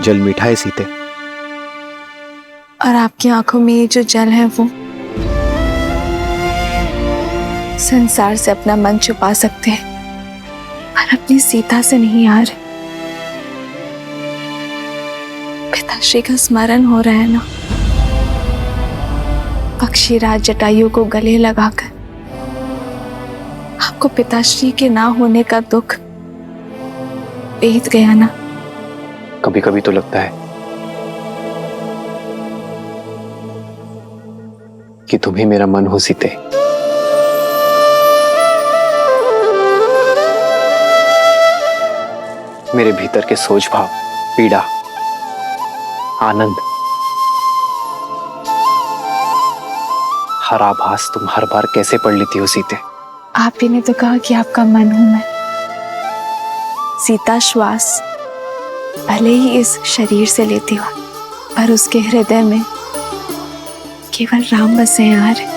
जल मीठा है सीते, और आपकी आंखों में ये जो जल है वो संसार से अपना मन छुपा सकते हैं, पर अपनी सीता से नहीं यार। पिताश्री का स्मरण हो रहा है ना, पक्षीराज जटायु को गले लगाकर आपको पिताश्री के ना होने का दुख बीत गया ना। कभी कभी तो लगता है कि तुम ही मेरा मन हो सीते। मेरे भीतर के सोच भाव, पीड़ा, आनंद, हर आभास तुम हर बार कैसे पढ़ लेती हो सीते। आप ही ने तो कहा कि आपका मन हूं मैं। सीता श्वास भले ही इस शरीर से लेती हो, पर उसके हृदय में केवल राम बसे हैं यार।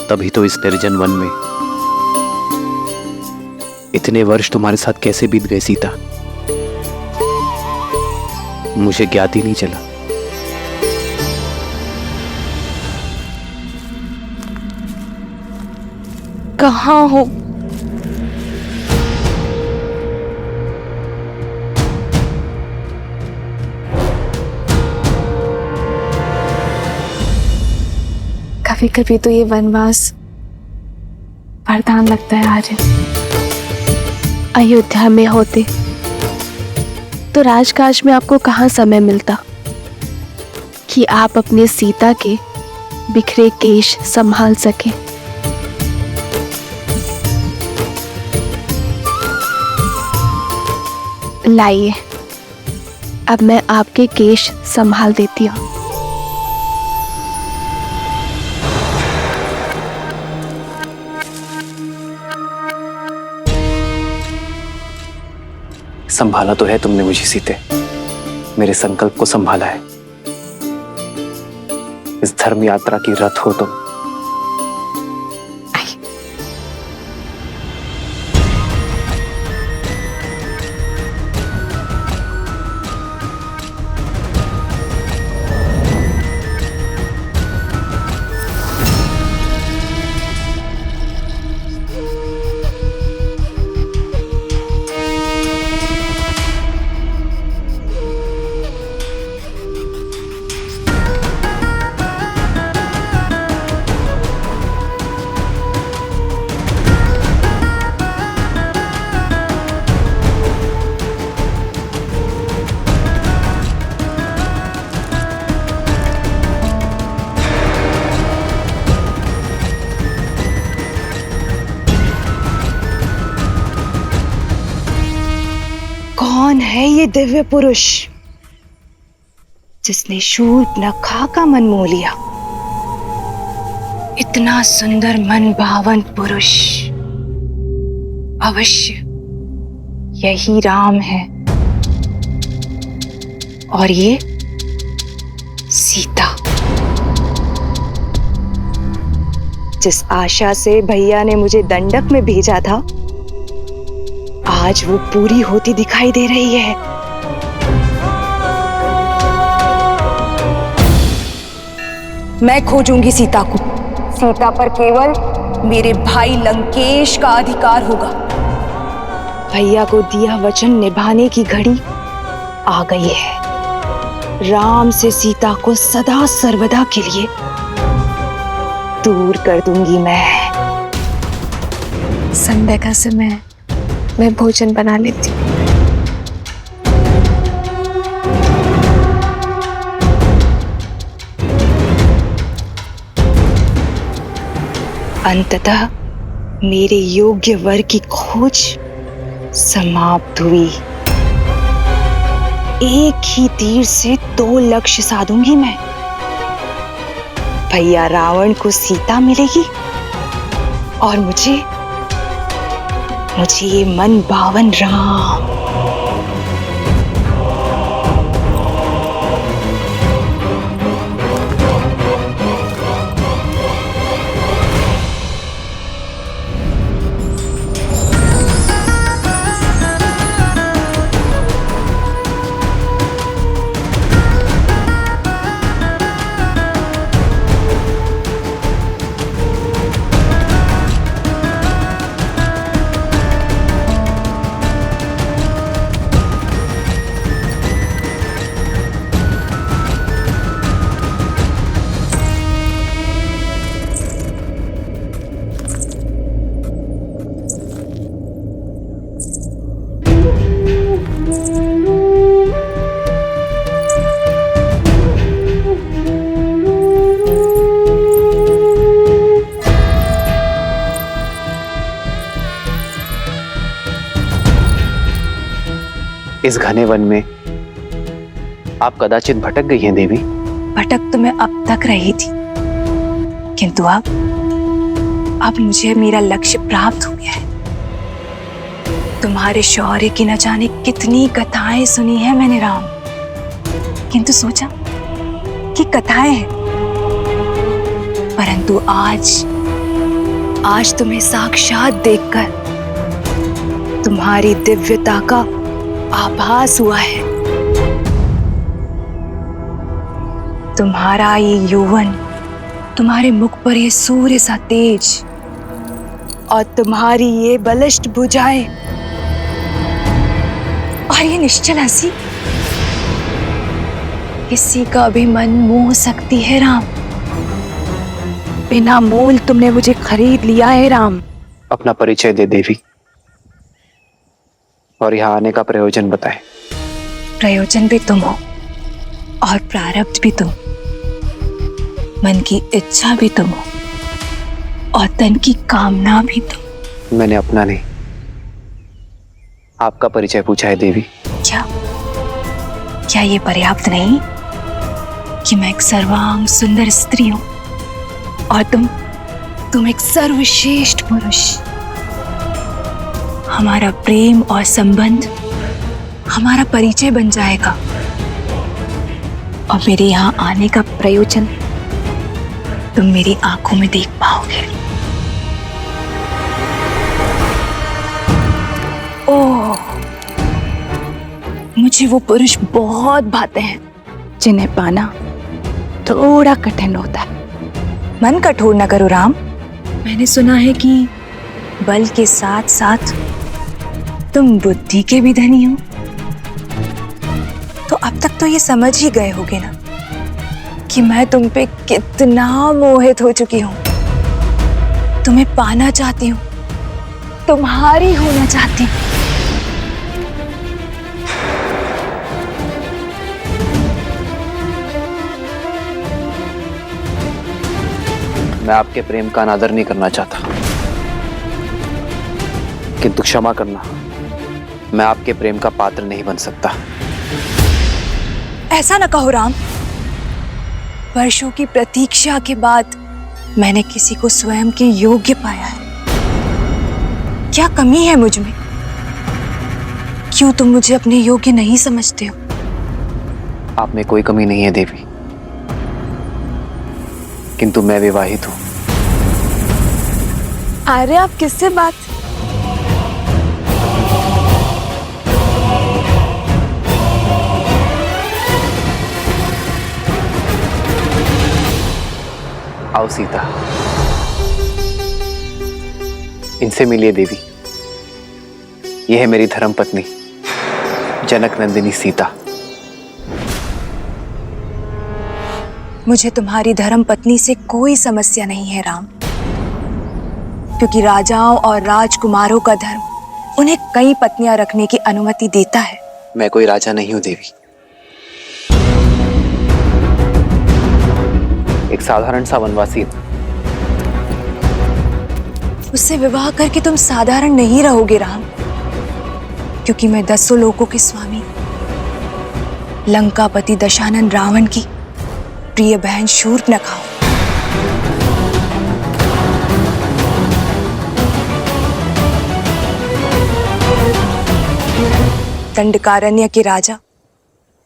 तभी तो इस निर्जन वन में इतने वर्ष तुम्हारे साथ कैसे बीत गए सीता, मुझे ज्ञात ही नहीं चला। कहाँ हो? कभी कभी तो ये वनवास वरदान लगता है आर्य। अयोध्या में होते तो राजकाज में आपको कहाँ समय मिलता कि आप अपने सीता के बिखरे केश संभाल सके। लाइए, अब मैं आपके केश संभाल देती हूँ। संभाला तो है तुमने मुझे सीते, मेरे संकल्प को संभाला है। इस धर्म यात्रा की रथ हो तुम। कौन है ये दिव्य पुरुष जिसने शूर्पणखा का मन मोह लिया? इतना सुंदर मन भावन पुरुष अवश्य यही राम है, और ये सीता। जिस आशा से भैया ने मुझे दंडक में भेजा था, आज वो पूरी होती दिखाई दे रही है। मैं खोजूंगी सीता को। सीता पर केवल मेरे भाई लंकेश का अधिकार होगा। भैया को दिया वचन निभाने की घड़ी आ गई है। राम से सीता को सदा सर्वदा के लिए दूर कर दूंगी मैं। संध्या का समय है, मैं भोजन बना लेती हूँ। अंततः मेरे योग्य वर की खोज समाप्त हुई। एक ही तीर से 2 लक्ष्य साधूंगी मैं। भैया रावण को सीता मिलेगी और मुझे मुझे ये मन भावन राम। इस घने वन में आप कदाचित भटक गई हैं देवी। भटक तो मैं अब तक रही थी, किंतु अब मुझे मेरा लक्ष्य प्राप्त हो गया है। तुम्हारे शौर्य की न जाने कितनी कथाएं सुनी है मैंने राम, किंतु सोचा कि कथाएं हैं, परंतु आज तुम्हें साक्षात देखकर तुम्हारी दिव्यता का आभास हुआ है। तुम्हारा ये यौवन, तुम्हारे मुख पर ये सूर्य सा तेज और तुम्हारी ये बलिष्ठ भुजाएं और ये निश्चल हंसी किसी का भी मन मोह सकती है राम। बिना मोल तुमने मुझे खरीद लिया है राम। अपना परिचय दे देवी और यहाँ आने का प्रयोजन बताएं। प्रयोजन भी तुम हो और प्रारब्ध भी तुम, मन की इच्छा भी तुम हो और तन की कामना भी तुम। मैंने अपना नहीं, आपका परिचय पूछा है देवी। क्या ये पर्याप्त नहीं कि मैं एक सर्वांग सुंदर स्त्री हूं और तुम एक सर्वश्रेष्ठ पुरुष। हमारा प्रेम और संबंध हमारा परिचय बन जाएगा और मेरे यहाँ आने का प्रयोजन तुम मेरी आंखों में देख पाओगे। ओह, मुझे वो पुरुष बहुत भाते हैं जिन्हें पाना थोड़ा कठिन होता है। मन कठोर न करो राम। मैंने सुना है कि बल के साथ साथ तुम बुद्धि के भी धनी हो, तो अब तक तो ये समझ ही गए होगे ना कि मैं तुम पे कितना मोहित हो चुकी हूं। तुम्हें पाना चाहती हूं, तुम्हारी होना चाहती हूं। मैं आपके प्रेम का अनादर नहीं करना चाहता, किंतु क्षमा करना, मैं आपके प्रेम का पात्र नहीं बन सकता। ऐसा न कहो राम। वर्षों की प्रतीक्षा के बाद मैंने किसी को स्वयं के योग्य पाया है। क्या कमी है मुझ में? क्यों तुम मुझे अपने योग्य नहीं समझते हो? आप में कोई कमी नहीं है देवी, किंतु मैं विवाहित हूं। अरे आप किससे बात? आओ सीता, इनसे मिलिए देवी। यह है मेरी धर्म पत्नी जनक नंदिनी सीता। मुझे तुम्हारी धर्म पत्नी से कोई समस्या नहीं है राम, क्योंकि राजाओं और राजकुमारों का धर्म उन्हें कई पत्नियां रखने की अनुमति देता है। मैं कोई राजा नहीं हूं देवी, एक साधारण सा वनवासी हूं। उससे विवाह करके तुम साधारण नहीं रहोगे राम, क्योंकि मैं 10 लोकों के स्वामी लंकापति दशानन रावण की प्रिय बहन शूर्पणखा हूं। दंडकारण्य के राजा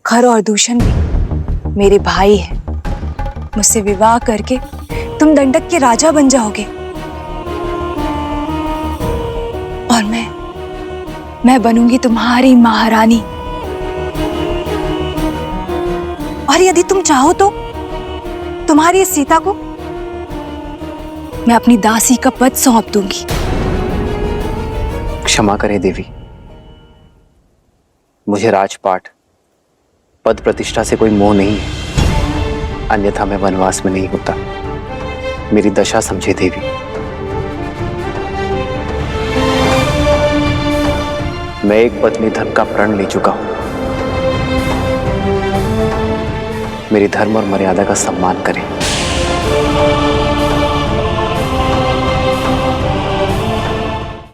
खर और दूषण भी मेरे भाई हैं। मुझसे विवाह करके तुम दंडक के राजा बन जाओगे और मैं बनूंगी तुम्हारी महारानी। और यदि तुम चाहो तो तुम्हारी इस सीता को मैं अपनी दासी का पद सौंप दूंगी। क्षमा करें देवी, मुझे राजपाट पद प्रतिष्ठा से कोई मोह नहीं है, अन्यथा मैं वनवास में नहीं होता। मेरी दशा समझे देवी। मैं एक पत्नी धन का प्रण ले चुका हूं। मेरी धर्म और मर्यादा का सम्मान करें।